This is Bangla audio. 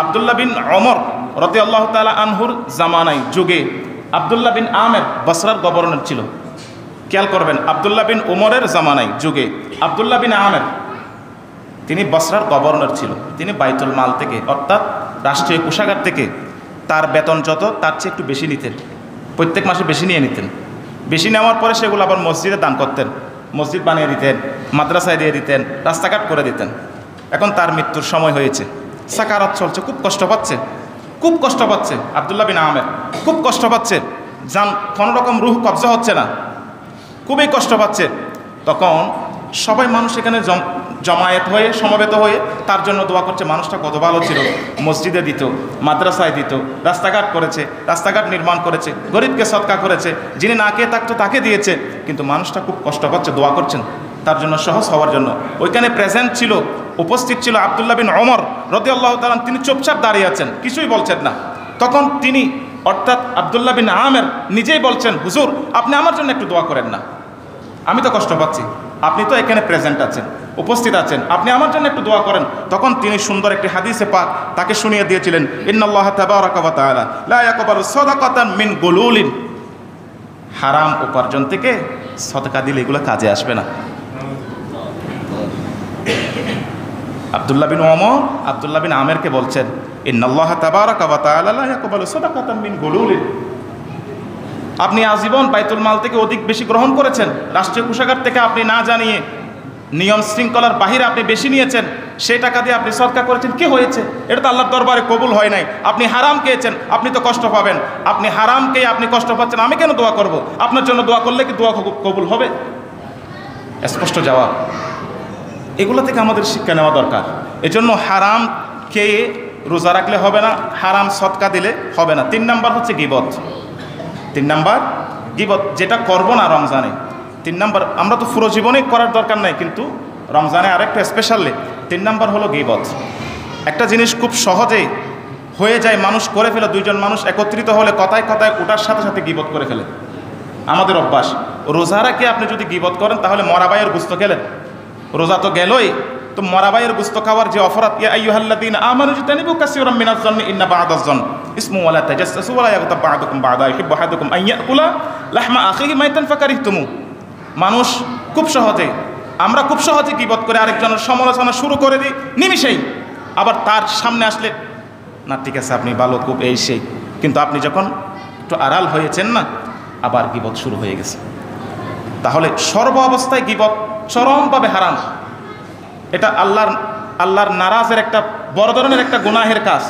আব্দুল্লাহ বিন ওমর রাদিয়াল্লাহু তাআলা আনহুর জামানায় যুগে আব্দুল্লাহ বিন আমের বসরার গভর্নর ছিল। খেয়াল করবেন, আব্দুল্লাহ বিন ওমরের জামানায় যুগে আব্দুল্লাহ বিন আমের তিনি বসরার গভর্নর ছিল। তিনি বাইতুল মাল থেকে অর্থাৎ রাষ্ট্রীয় কোষাগার থেকে তার বেতন যত তার চেয়ে একটু বেশি নিতেন, প্রত্যেক মাসে বেশি নিয়ে নিতেন। বেশি নেওয়ার পরে সেগুলো আবার মসজিদে দান করতেন, মসজিদ বানিয়ে দিতেন, মাদ্রাসায় দিয়ে দিতেন, রাস্তাঘাট করে দিতেন। এখন তার মৃত্যুর সময় হয়েছে, সাকারাত চলছে, খুব কষ্ট পাচ্ছে, খুব কষ্ট পাচ্ছে আব্দুল্লাহ বিন আমের, খুব কষ্ট পাচ্ছে, যান কোনো রকম রুহ কবজা হচ্ছে না, খুবই কষ্ট পাচ্ছে। তখন সবাই মানুষ এখানে জমায়েত হয়ে সমবেত হয়ে তার জন্য দোয়া করছে। মানুষটা কত ভালো ছিল, মসজিদে দিত, মাদ্রাসায় দিত, রাস্তাঘাট করেছে, রাস্তাঘাট নির্মাণ করেছে, গরিবকে সৎকা করেছে, যিনি না খেয়ে থাকতো তাকে দিয়েছে। কিন্তু মানুষটা খুব কষ্ট পাচ্ছে, দোয়া করছেন তার জন্য সহজ হওয়ার জন্য। ওইখানে প্রেজেন্ট ছিল, উপস্থিত ছিল আব্দুল্লাহ বিন ওমর রাদিয়াল্লাহু তাআলা। তিনি চুপচাপ দাঁড়িয়ে আছেন, কিছুই বলছেন না। তখন তিনি অর্থাৎ আব্দুল্লাহ বিন আমের নিজেই বলছেন, হুজুর আপনি আমার জন্য একটু দোয়া করেন না, আমি তো কষ্ট পাচ্ছি, আপনি তো এখানে প্রেজেন্ট আছেন, উপস্থিত আছেন, আপনি আমার জন্য একটু দোয়া করেন। তখন তিনি সুন্দর একটি হাদিসে পাক তাকে শুনিয়ে দিয়েছিলেন, ইন্নাল্লাহা তাবারাকা ওয়া তাআলা লা ইয়াকবালু সাদাকাতান মিন গুলুলিন। হারাম উপার্জন থেকে সদকা দিলে এগুলো কাজে আসবে না। আব্দুল্লাহ বিন ওমর আব্দুল্লাহ বিন আমেরকে বলছেন, ইন্নাল্লাহা তাবারাকা ওয়া তাআলা লা ইয়াকবালু সাদাকাতান মিন গুলুলিন। আপনি আজীবন বাইতুল মাল থেকে অধিক বেশি গ্রহণ করেছেন, রাষ্ট্রীয় কোষাগার থেকে আপনি না জানিয়ে নিয়ম শৃঙ্খলার বাহিরে আপনি বেশি নিয়েছেন, সেই টাকা দিয়ে আপনি সদকা করেছেন, কি হয়েছে? এটা তো আল্লাহর দরবারে কবুল হয় নাই। আপনি হারাম খেয়েছেন, আপনি তো কষ্ট পাবেন। আপনি হারাম খেয়ে আপনি কষ্ট পাচ্ছেন, আমি কেন দোয়া করব? আপনার জন্য দোয়া করলে কি দোয়া কবুল হবে? স্পষ্ট জবাব। এগুলো থেকে আমাদের শিক্ষা নেওয়া দরকার। এজন্য হারাম খেয়ে রোজা রাখলে হবে না, হারাম সদকা দিলে হবে না। 3 নাম্বার হচ্ছে গীবত। 3 নাম্বার গীবত, যেটা করব না রমজানে। 3 নাম্বার, আমরা তো পুরো জীবনে করার দরকার নাই, কিন্তু রমজানে আরেকটা স্পেশালি 3 নাম্বার হলো গীবত। একটা জিনিস খুব সহজে হয়ে যায়, মানুষ করে ফেলে। 2 জন মানুষ একত্রিত হলে কথায় কথায় ওটার সাথে সাথে গীবত করে ফেলে। আমাদের অভ্যাস, রোজা রাখে আপনি যদি গীবত করেন তাহলে মরাবাইয়ের গুস্ত খেলেন। রোজা তো গেলই, তো মরাবাইয়ের গুস্ত খাওয়ার যে অপরাধ, ইয়া আইয়ুহাল্লাযীনা আমানু ইজতানিবু কাসীরাম মিনাজ যান্নি ইন্না বা'দাজ যান্নি ইসমুন ওয়া লা তাজাসসু ওয়া লা ইয়াগতাব বা'দুকুম বা'দা ইউহিব্বু আহাদুকুম আন ইয়াকুলা লাহমা আখিহি মাইতান ফাকারিহতুমু। মানুষ খুব সহজে, আমরা খুব সহজে গীবত করে আরেকজনের সমালোচনা শুরু করে দিই নিমিষেই। আবার তার সামনে আসলে, না ঠিক আছে আপনি ভালো, খুব এই সেই, কিন্তু আপনি যখন একটু আড়াল হয়েছেন না, আবার গীবত শুরু হয়ে গেছে। তাহলে সর্ব অবস্থায় গীবত চরমভাবে হারাম। এটা আল্লাহর নারাজের একটা বড় ধরনের একটা গুনাহের কাজ।